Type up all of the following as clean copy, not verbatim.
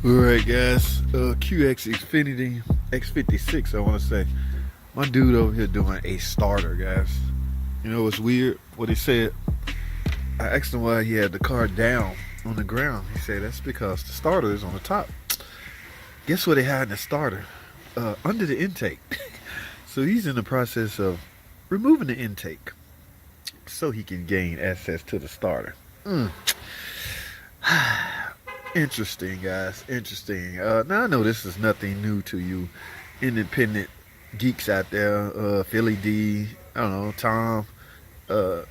Alright guys, QX56 I want to say. My dude over here doing a starter, guys. You know what's weird? What he said, I asked him why he had the car down on the ground. He said that's because the starter is on the top. Guess what they had in the starter? Under the intake. So he's in the process of removing the intake so he can gain access to the starter. Interesting, guys. Interesting. Now I know this is nothing new to you independent geeks out there. Philly D, I don't know, Tom.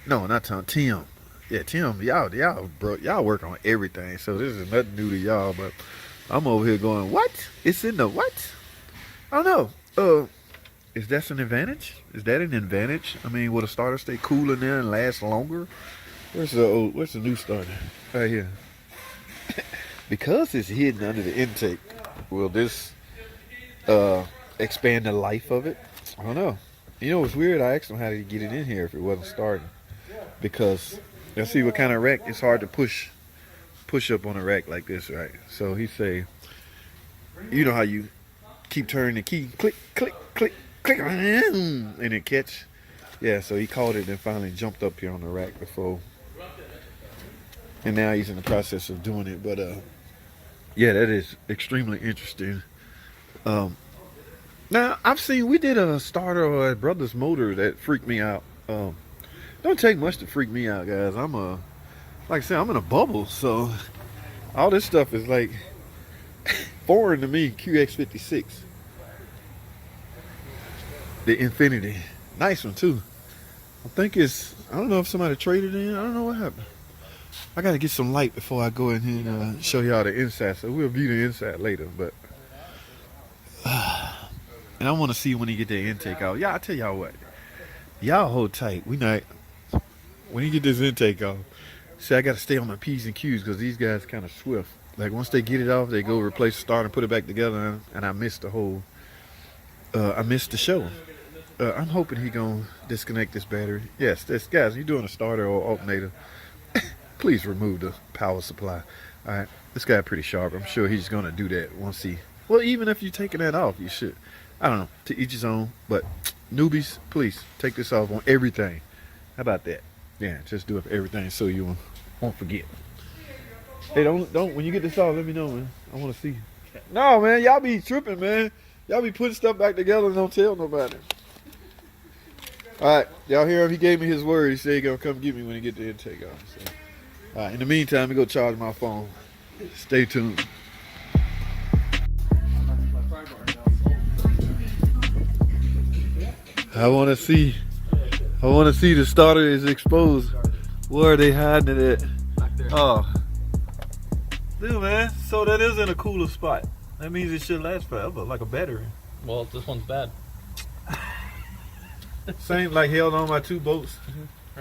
No, not Tom, Tim. Yeah, Tim, y'all work on everything, so this is nothing new to y'all, but I'm over here going, what? It's in the what? I don't know. Is that an advantage? Is that an advantage? I mean, will the starter stay cool in there and last longer? Where's the new starter? Right here. Because it's hidden under the intake, will this expand the life of it? I don't know. You know what's weird? I asked him how to get it in here if it wasn't starting. Because, let's see what kind of rack. It's hard to push up on a rack like this, right? So he say, you know how you keep turning the key, click, click, click, click, and it catch. Yeah, so he caught it and finally jumped up here on the rack before. And now he's in the process of doing it, but yeah, that is extremely interesting. Now we did a starter at Brother's Motor that freaked me out. Don't take much to freak me out, guys. Like I said, I'm in a bubble, so all this stuff is like foreign to me. QX56, the Infinity, nice one too. I don't know if somebody traded in. I don't know what happened. I gotta get some light before I go in here and show y'all the inside. So we'll view the inside later, but and I want to see when he get the intake out. Yeah, I tell y'all what, y'all hold tight. When you get this intake off, see, I gotta stay on my P's and Q's because these guys kind of swift. Like once they get it off, they go replace the starter and put it back together, and I missed the whole. I missed the show. I'm hoping he gonna disconnect this battery. Yes, guys, you're doing a starter or alternator. Please remove the power supply. All right, this guy pretty sharp. I'm sure he's gonna do that once well, even if you're taking that off, you should. I don't know, to each his own. But newbies, please take this off on everything. How about that? Yeah, just do it for everything so you won't forget. Hey, don't when you get this off, let me know, man. I want to see. No, man, y'all be tripping, man. Y'all be putting stuff back together and don't tell nobody. All right, y'all hear him? He gave me his word. He said he gonna come get me when he get the intake off. So. All right, in the meantime, we go charge my phone. Stay tuned. I want to see the starter is exposed. Where are they hiding it at? Oh, dude, man. So that is in a cooler spot. That means it should last forever, like a battery. Well, this one's bad. Same like held on my two boats.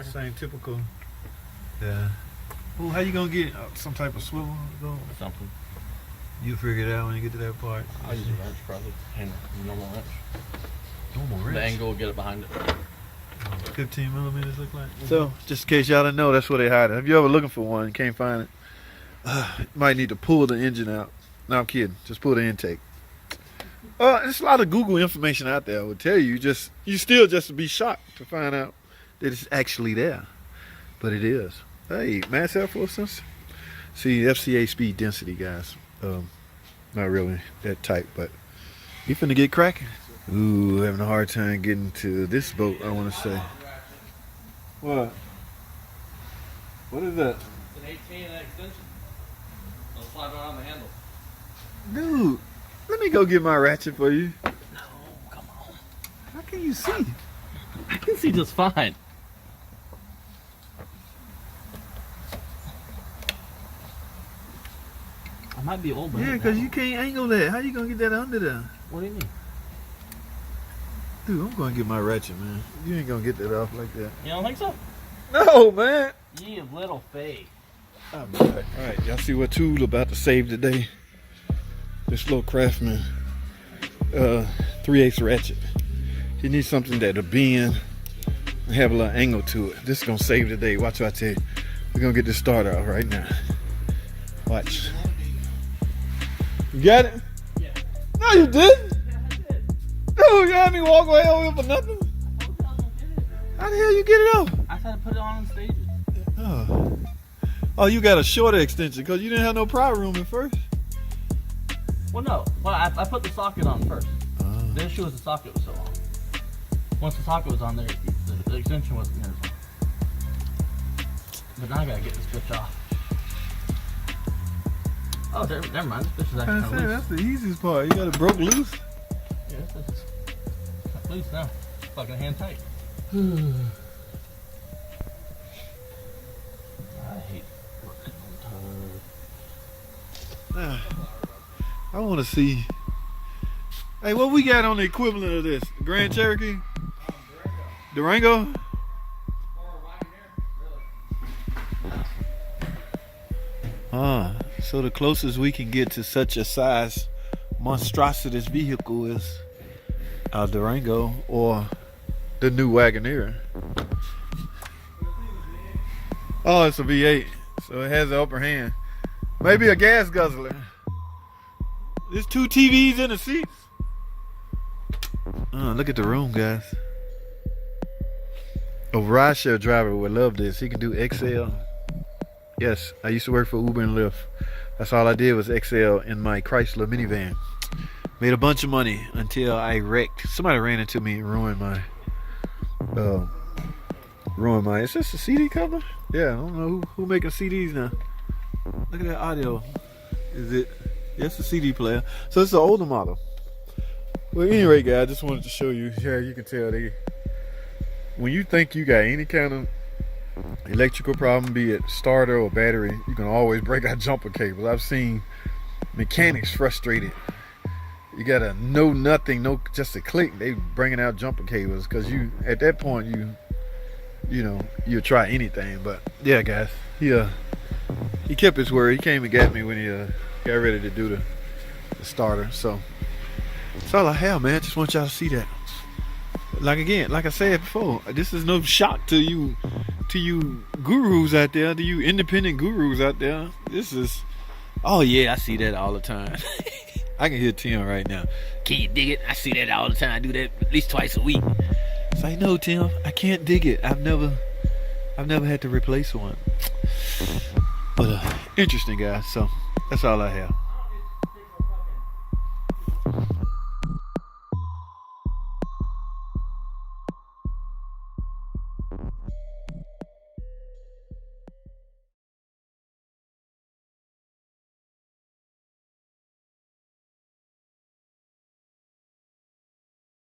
Same typical. Yeah. Well, how you gonna get some type of swivel? Something. You figure it out when you get to that part. I'll use a wrench probably. And normal wrench. Normal wrench. The angle will get it behind it. 15 millimeters look like. So, just in case y'all didn't know, that's where they hide it. If you're ever looking for one and can't find it, you might need to pull the engine out. No, I'm kidding. Just pull the intake. There's a lot of Google information out there. I would tell you. You still just be shocked to find out that it's actually there. But it is. Hey, mass airflow sensor. See, FCA speed density, guys. Not really that tight, but you finna get cracking. Ooh, having a hard time getting to this boat, I want to say. What? What is that? It's an 18 and an extension. It'll slide around the handle. Dude, let me go get my ratchet for you. No, come on. How can you see? I can see just fine. I might be old, but yeah, because you can't angle that. How you gonna get that under there? What do you mean? Dude, I'm gonna get my ratchet, man. You ain't gonna get that off like that. You don't think so? No, man. You little fake. All right, y'all see what tool about to save today? This little Craftsman 3/8 ratchet. You need something that'll bend and have a little angle to it. This is gonna save the day. Watch what I tell you. We're gonna get this started out right now. Watch. You got it? Yeah. No, you didn't. Yeah, I did. No, you had me walk away over here for nothing. I told you I was gonna get it. How the hell you get it off? I tried to put it on stages. Oh. Oh, you got a shorter extension because you didn't have no pry room at first. Well, no. Well, I put the socket on first. Oh. The issue was the socket was so long. Once the socket was on there, the extension wasn't there. But now I gotta get this bitch off. Oh, never mind. This bitch is actually kind of loose. That's the easiest part. You got it broke loose. Yeah, this is loose now. Fucking hand tight. I hate working on tires. I want to see. Hey, what we got on the equivalent of this? Grand Cherokee? Durango? So the closest we can get to such a size monstrositous vehicle is our Durango or the new Wagoneer. Oh, it's a V8, so it has the upper hand. Maybe a gas guzzler. There's 2 TVs in the seats. Look at the room, guys. A rideshare driver would love this. He can do XL. Yes, I used to work for Uber and Lyft. That's all I did was XL in my Chrysler minivan. Made a bunch of money until I wrecked. Somebody ran into me and ruined my is this a CD cover? Yeah, I don't know who making CDs now. Look at that audio. Is it? Yes, a CD player. So it's an older model. Well, anyway, guys, I just wanted to show you. Yeah, you can tell when you think you got any kind of electrical problem, be it starter or battery, you can always break out jumper cables. I've seen mechanics frustrated. You gotta know nothing, just a click. They bringing out jumper cables because you at that point you'll try anything. But yeah, guys, he kept his word. He came and got me when he got ready to do the starter. So that's all I have, man. Just want y'all to see that. Like I said before, this is no shock to you gurus out there, to you independent gurus out there. This is, oh yeah, I see that all the time. I can hear Tim right now. Can you dig it? I see that all the time. I do that at least twice a week. It's like, no, Tim, I can't dig it. I've never had to replace one. But interesting, guys. So that's all I have.